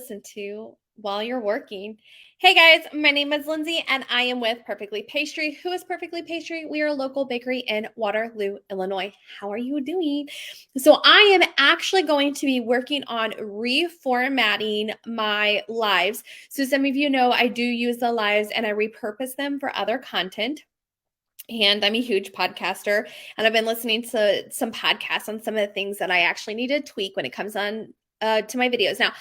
listen to while you're working. Hey guys, my name is Lindsay and I am with Perfectly Pastry. Who is Perfectly Pastry? We are a local bakery in Waterloo, Illinois. How are you doing? So I am actually going to be working on reformatting my lives. So some of you know I do use the lives and I repurpose them for other content. And I'm a huge podcaster, and I've been listening to some podcasts on some of the things that I actually need to tweak when it comes on to my videos. Now,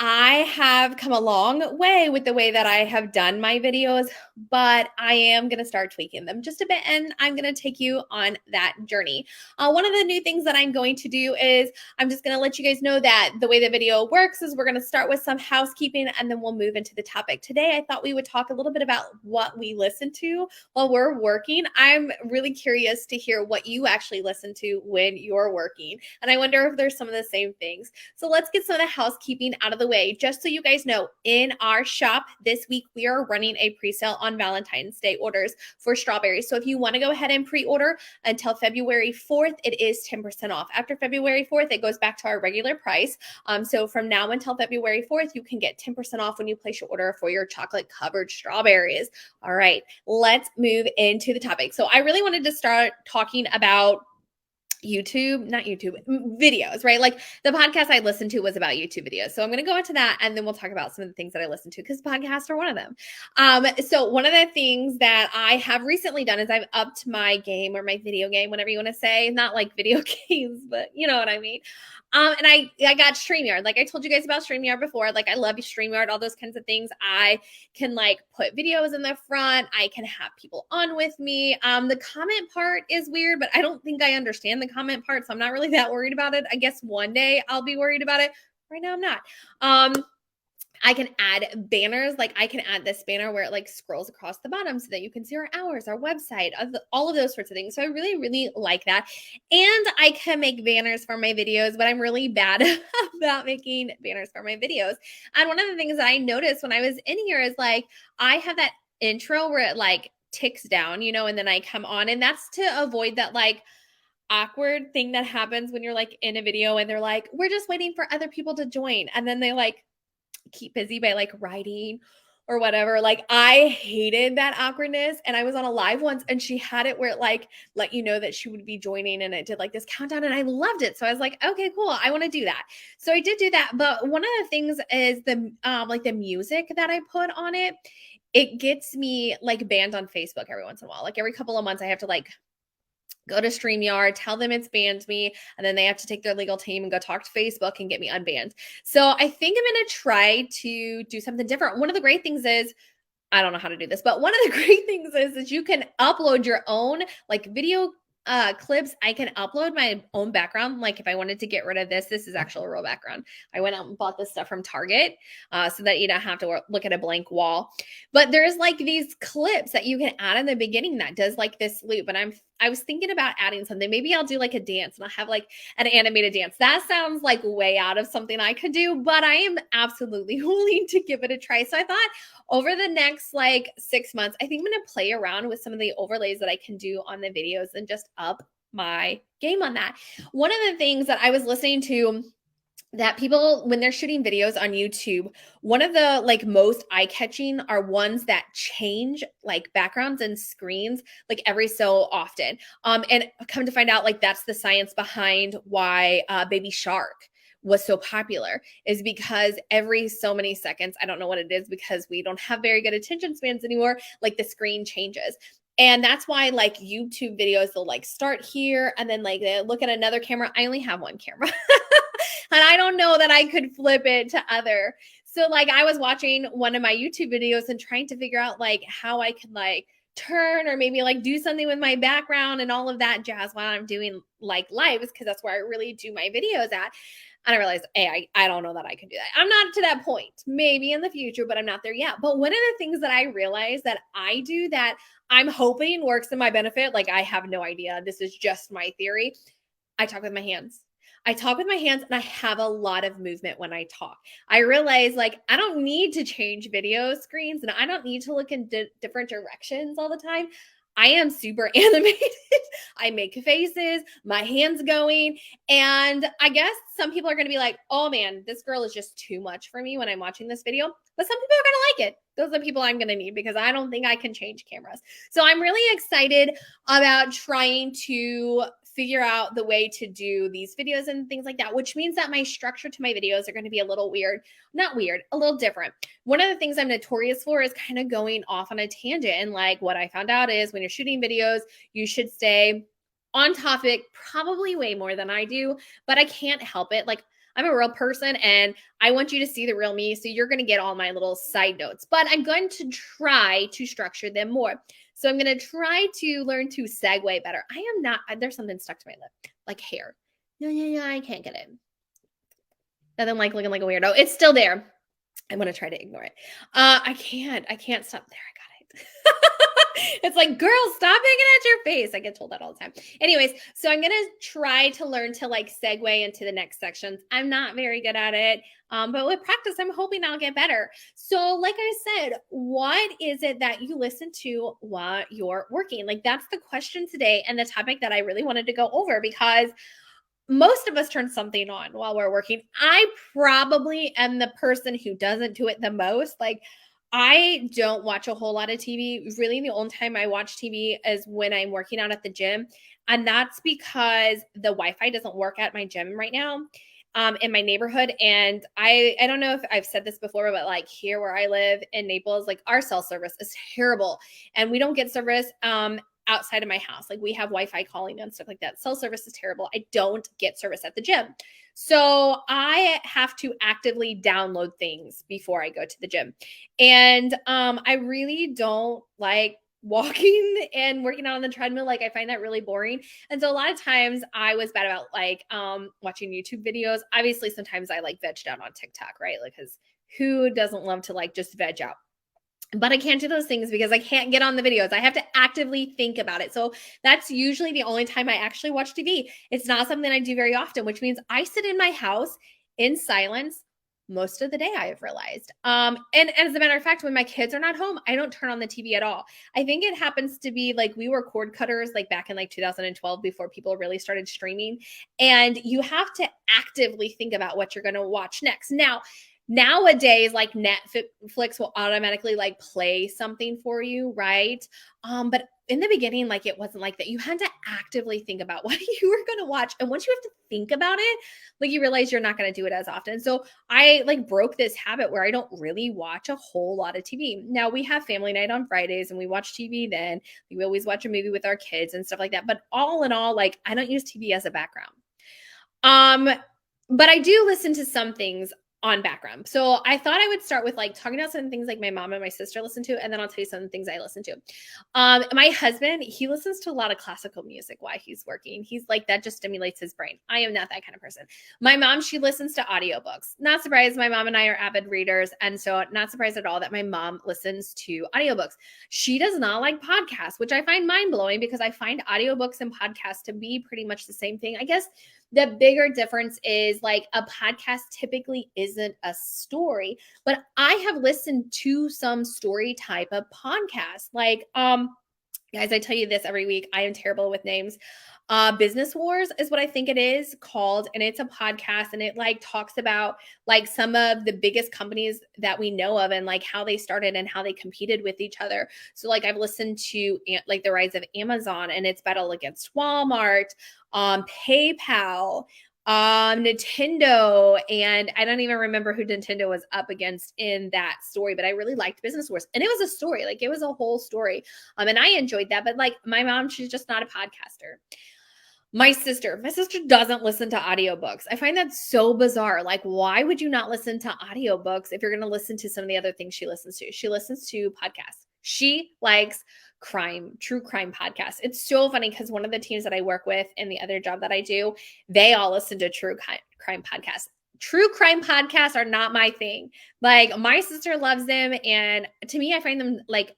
I have come a long way with the way that I have done my videos, but I am going to start tweaking them just a bit, and I'm going to take you on that journey. One of the new things that I'm going to do is I'm just going to let you guys know that the way the video works is we're going to start with some housekeeping, and then we'll move into the topic. Today, I thought we would talk a little bit about what we listen to while we're working. I'm really curious to hear what you actually listen to when you're working, and I wonder if there's some of the same things. So let's get some of the housekeeping out of the way. Just so you guys know, in our shop this week, we are running a pre-sale on Valentine's Day orders for strawberries. So if you want to go ahead and pre-order until February 4th, it is 10% off. After February 4th, it goes back to our regular price. So from now until February 4th, you can get 10% off when you place your order for your chocolate covered strawberries. All right, let's move into the topic. So I really wanted to start talking about videos, right? Like the podcast I listened to was about YouTube videos. So I'm going to go into that and then we'll talk about some of the things that I listen to because podcasts are one of them. So one of the things that I have recently done is I've upped my game or my video game, whatever you want to say, not like video games, but you know what I mean. And I got StreamYard. Like I told you guys about StreamYard before. Like I love StreamYard, all those kinds of things. I can like put videos in the front. I can have people on with me. The comment part is weird, but I don't think I understand the comment part, so I'm not really that worried about it. I guess one day I'll be worried about it. Right now I'm not. I can add banners. Like I can add this banner where it like scrolls across the bottom so that you can see our hours, our website, all of those sorts of things. So I really, really like that. And I can make banners for my videos, but I'm really bad about making banners for my videos. And one of the things that I noticed when I was in here is like, I have that intro where it like ticks down, and then I come on, and that's to avoid that like awkward thing that happens when you're like in a video and they're like, we're just waiting for other people to join. And then they like keep busy by like writing or whatever. Like I hated that awkwardness. And I was on a live once and she had it where it like let you know that she would be joining and it did like this countdown and I loved it. So I was like, okay, cool. I want to do that. So I did do that. But one of the things is the music that I put on it. It gets me like banned on Facebook every once in a while. Like every couple of months I have to like go to StreamYard, tell them it's banned me, and then they have to take their legal team and go talk to Facebook and get me unbanned. So I think I'm going to try to do something different. One of the great things is, I don't know how to do this, but one of the great things is you can upload your own like video clips. I can upload my own background. Like if I wanted to get rid of this is actually a real background. I went out and bought this stuff from Target so that you don't have to look at a blank wall. But there's like these clips that you can add in the beginning that does like this loop. And I was thinking about adding something. Maybe I'll do like a dance and I'll have like an animated dance. That sounds like way out of something I could do, but I am absolutely willing to give it a try. So I thought over the next like 6 months, I think I'm going to play around with some of the overlays that I can do on the videos and just up my game on that. One of the things that I was listening to that people, when they're shooting videos on YouTube, one of the like most eye-catching are ones that change like backgrounds and screens like every so often. And come to find out, like that's the science behind why Baby Shark was so popular, is because every so many seconds, I don't know what it is because we don't have very good attention spans anymore, like the screen changes. And that's why like YouTube videos, they'll like start here and then like they look at another camera. I only have one camera. And I don't know that I could flip it to other. So like I was watching one of my YouTube videos and trying to figure out like how I could like turn or maybe like do something with my background and all of that jazz while I'm doing like lives, because that's where I really do my videos at. And I realized, hey, I don't know that I can do that. I'm not to that point. Maybe in the future, but I'm not there yet. But one of the things that I realized that I do that I'm hoping works in my benefit, like I have no idea, this is just my theory, I talk with my hands. I talk with my hands and I have a lot of movement when I talk. I realize like I don't need to change video screens and I don't need to look in different directions all the time. I am super animated. I make faces, my hands going. And I guess some people are going to be like, oh man, this girl is just too much for me when I'm watching this video. But some people are going to like it. Those are the people I'm going to need because I don't think I can change cameras. So I'm really excited about trying to figure out the way to do these videos and things like that, which means that my structure to my videos are going to be a little weird. Not weird, a little different. One of the things I'm notorious for is kind of going off on a tangent. And like what I found out is when you're shooting videos, you should stay on topic probably way more than I do, but I can't help it. Like I'm a real person and I want you to see the real me. So you're going to get all my little side notes, but I'm going to try to structure them more. So I'm going to try to learn to segue better. I am not, there's something stuck to my lip, like hair. No, I can't get it. Nothing like looking like a weirdo. It's still there. I'm going to try to ignore it. I can't stop. There, I got it. It's like, girl, stop picking at your face. I get told that all the time. Anyways, so I'm going to try to learn to like segue into the next sections. I'm not very good at it. But with practice, I'm hoping I'll get better. So like I said, what is it that you listen to while you're working? Like that's the question today and the topic that I really wanted to go over because most of us turn something on while we're working. I probably am the person who doesn't do it the most. Like I don't watch a whole lot of TV. Really, the only time I watch TV is when I'm working out at the gym. And that's because the Wi-Fi doesn't work at my gym right now in my neighborhood. And I don't know if I've said this before, but like here where I live in Naples, like our cell service is terrible. And we don't get service outside of my house. Like we have Wi-Fi calling and stuff like that. Cell service is terrible. I don't get service at the gym. So I have to actively download things before I go to the gym. And I really don't like walking and working out on the treadmill. Like I find that really boring. And so a lot of times I was bad about like watching YouTube videos. Obviously, sometimes I like veg out on TikTok, right? Like, because who doesn't love to like just veg out? But I can't do those things because I can't get on the videos. I have to actively think about it. So that's usually the only time I actually watch TV. It's not something I do very often, which means I sit in my house in silence most of the day, I have realized. And as a matter of fact, when my kids are not home, I don't turn on the TV at all. I think it happens to be like we were cord cutters like back in like 2012 before people really started streaming. And you have to actively think about what you're going to watch next. Nowadays, like Netflix will automatically like play something for you, right? But in the beginning, like it wasn't like that. You had to actively think about what you were going to watch. And once you have to think about it, like you realize you're not going to do it as often. So I like broke this habit where I don't really watch a whole lot of TV. Now we have family night on Fridays and we watch TV then. We always watch a movie with our kids and stuff like that. But all in all, like I don't use TV as a background. But I do listen to some things on background. So I thought I would start with like talking about some things like my mom and my sister listen to, and then I'll tell you some things I listen to. My husband, he listens to a lot of classical music while he's working. He's like, that just stimulates his brain. I am not that kind of person. My mom, she listens to audiobooks. Not surprised. My mom and I are avid readers. And so not surprised at all that my mom listens to audiobooks. She does not like podcasts, which I find mind blowing because I find audiobooks and podcasts to be pretty much the same thing. I guess the bigger difference is like a podcast typically isn't a story, but I have listened to some story type of podcasts. Like, guys, I tell you this every week. I am terrible with names. Business Wars is what I think it is called. And it's a podcast and it like talks about like some of the biggest companies that we know of and like how they started and how they competed with each other. So like I've listened to like the rise of Amazon and its battle against Walmart, PayPal, Nintendo, and I don't even remember who Nintendo was up against in that story, but I really liked Business Wars. And it was a story, like it was a whole story. And I enjoyed that. But like my mom, she's just not a podcaster. My sister doesn't listen to audiobooks. I find that so bizarre. Like, why would you not listen to audiobooks if you're going to listen to some of the other things she listens to? She listens to podcasts. She likes true crime podcasts. It's so funny because one of the teams that I work with in the other job that I do, they all listen to true crime podcasts. True crime podcasts are not my thing. Like my sister loves them. And to me, I find them like,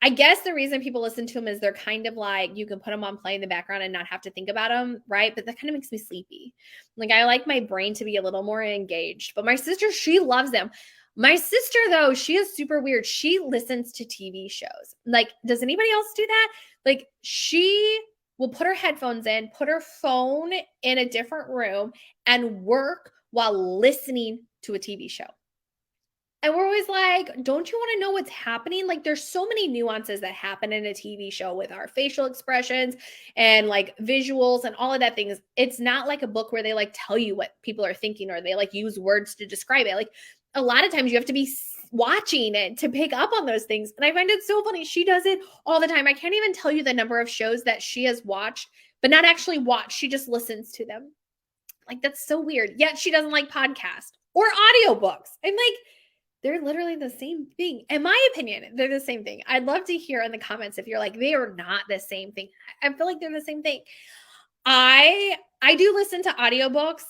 I guess the reason people listen to them is they're kind of like, you can put them on play in the background and not have to think about them, right? But that kind of makes me sleepy. Like I like my brain to be a little more engaged. But my sister, she loves them. My sister, though, she is super weird. She listens to TV shows. Like, does anybody else do that? Like, she will put her headphones in, put her phone in a different room, and work while listening to a TV show. And we're always like, don't you want to know what's happening? Like, there's so many nuances that happen in a TV show with our facial expressions and like visuals and all of that things. It's not like a book where they like tell you what people are thinking or they like use words to describe it. Like, a lot of times you have to be watching it to pick up on those things. And I find it so funny. She does it all the time. I can't even tell you the number of shows that she has watched, but not actually watched. She just listens to them. Like, that's so weird. Yet she doesn't like podcasts or audiobooks. I'm like, they're literally the same thing. In my opinion, they're the same thing. I'd love to hear in the comments if you're like, they are not the same thing. I feel like they're the same thing. I do listen to audiobooks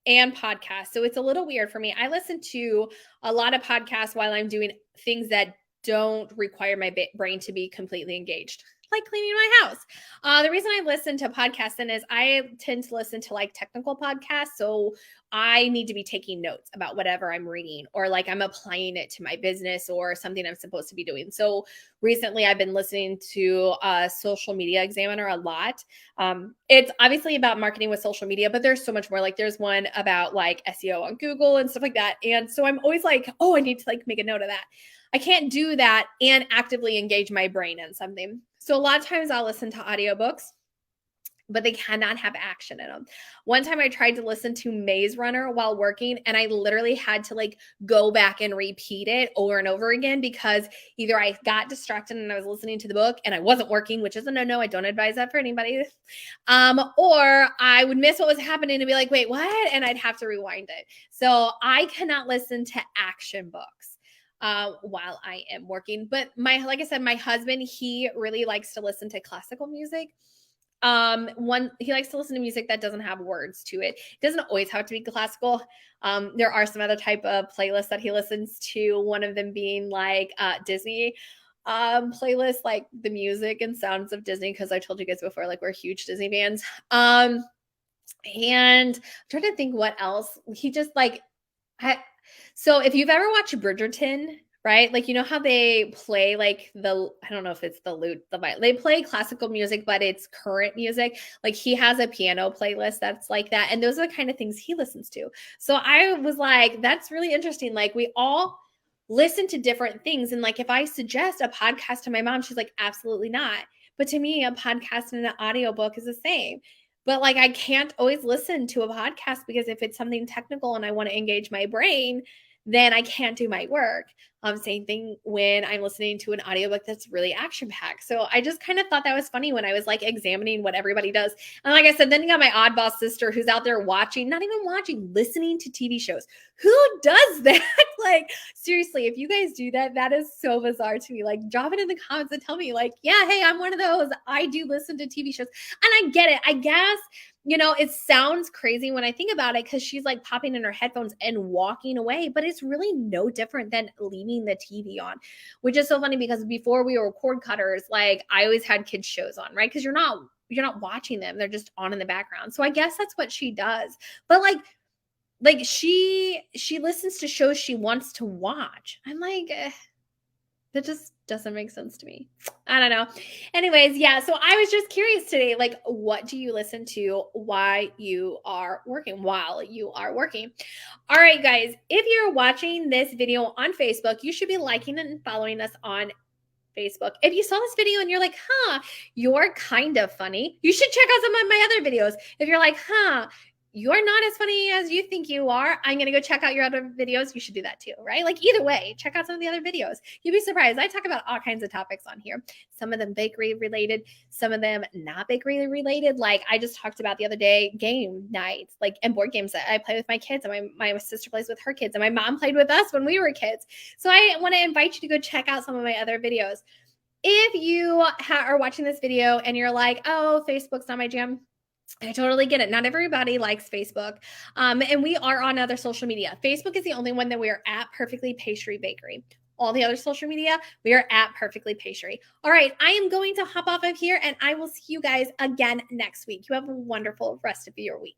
and podcasts. So it's a little weird for me. I listen to a lot of podcasts while I'm doing things that don't require my brain to be completely engaged, like cleaning my house. The reason I listen to podcasts then is I tend to listen to like technical podcasts. So I need to be taking notes about whatever I'm reading or like I'm applying it to my business or something I'm supposed to be doing. So recently I've been listening to Social Media Examiner a lot. It's obviously about marketing with social media, but there's so much more. Like there's one about like SEO on Google and stuff like that. And so I'm always like, oh, I need to like make a note of that. I can't do that and actively engage my brain in something. So a lot of times I'll listen to audiobooks, but they cannot have action in them. One time I tried to listen to Maze Runner while working, and I literally had to like go back and repeat it over and over again because either I got distracted and I was listening to the book and I wasn't working, which is a no-no. I don't advise that for anybody. Or I would miss what was happening and be like, wait, what? And I'd have to rewind it. So I cannot listen to action books while I am working. But like I said, my husband, he really likes to listen to classical music. He likes to listen to music that doesn't have words to it. It doesn't always have to be classical. There are some other type of playlists that he listens to, one of them being like Disney playlists, like the music and sounds of Disney, because I told you guys before, like we're huge Disney fans. And I'm trying to think what else. He just like so if you've ever watched Bridgerton, right? Like, you know how they play like I don't know if it's the lute, they play classical music, but it's current music. Like he has a piano playlist that's like that. And those are the kind of things he listens to. So I was like, that's really interesting. Like we all listen to different things. And like, if I suggest a podcast to my mom, she's like, absolutely not. But to me, a podcast and an audiobook is the same. But like, I can't always listen to a podcast because if it's something technical and I want to engage my brain, then I can't do my work. Same thing when I'm listening to an audiobook that's really action-packed. So I just kind of thought that was funny when I was like examining what everybody does. And like I said, then you got my oddball sister who's out there watching, not even watching, listening to TV shows. Who does that? Like, seriously, if you guys do that, that is so bizarre to me. Like, drop it in the comments and tell me, like, yeah, hey, I'm one of those. I do listen to TV shows. And I get it. I guess, you know, it sounds crazy when I think about it because she's like popping in her headphones and walking away, but it's really no different than leaving the TV on, which is so funny because before we were cord cutters, like I always had kids shows on, right? Because you're not watching them. They're just on in the background. So I guess that's what she does. But like she listens to shows she wants to watch. I'm like, that just doesn't make sense to me. I don't know. Anyways, yeah. So I was just curious today, like, what do you listen to while you are working? All right, guys, if you're watching this video on Facebook, you should be liking and following us on Facebook. If you saw this video and you're like, you're kind of funny, you should check out some of my other videos. If you're like, you're not as funny as you think you are, I'm going to go check out your other videos. You should do that too, right? Like either way, check out some of the other videos. You'd be surprised. I talk about all kinds of topics on here. Some of them bakery related, some of them not bakery related. Like I just talked about the other day, game nights, like and board games that I play with my kids, and my sister plays with her kids, and my mom played with us when we were kids. So I want to invite you to go check out some of my other videos. If you are watching this video and you're like, oh, Facebook's not my jam, I totally get it. Not everybody likes Facebook. And we are on other social media. Facebook is the only one that we are at Perfectly Pastry Bakery. All the other social media, we are at Perfectly Pastry. All right, I am going to hop off of here and I will see you guys again next week. You have a wonderful rest of your week.